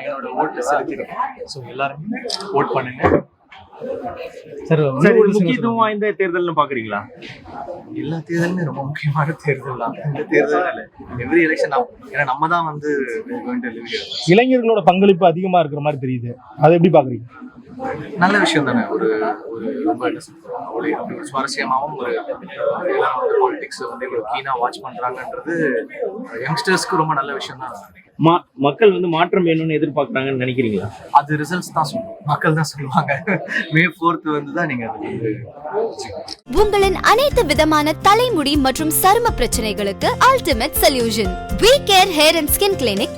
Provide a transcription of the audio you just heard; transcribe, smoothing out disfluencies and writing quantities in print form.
என்னோட ஓட்டு செலுத்திருக்கேன். ஸோ எல்லாருமே ஓட் பண்ணுங்க. சார் சார் இது முக்கியத்துவம் வாய்ந்த தேர்தல்னு பாக்குறீங்களா? எல்லா தேர்தலுமே ரொம்ப முக்கியமான தேர்தல் தான். இந்த தேர்தல் இல்லை, எவ்ரி எலெக்ஷன் தான். ஏன்னா நம்ம தான் வந்து இளைஞர்களோட பங்களிப்பு அதிகமா இருக்கிற மாதிரி தெரியுது, அதை எப்படி பாக்குறீங்க? நல்ல விஷயம் தானே. ஒரு ஒரு ரொம்ப என்ன சொல்றோம், ஒரு சுவாரஸ்யமாகவும் ஒரு எல்லாரும் வந்து பாலிடிக்ஸ் வந்து இவ்வளோ கீனாக வாட்ச் பண்ணுறாங்கன்றது யங்ஸ்டர்ஸ்க்கு ரொம்ப நல்ல விஷயம் தான். மக்கள் வந்து மாற்றம் வேணும்னு எதிர்பார்க்கறாங்கன்னு நினைக்கிறீங்களா? அது ரிசல்ட்ஸ் தான் சொல்லுவோம், மக்கள் தான் சொல்லுவாங்க. May 4th வந்து தான் நீங்க அது வந்து உங்களின் அனைத்து விதமான தலைமுடி மற்றும் சரும பிரச்சனைகளுக்கு ultimate solution. We Care Hair and Skin Clinic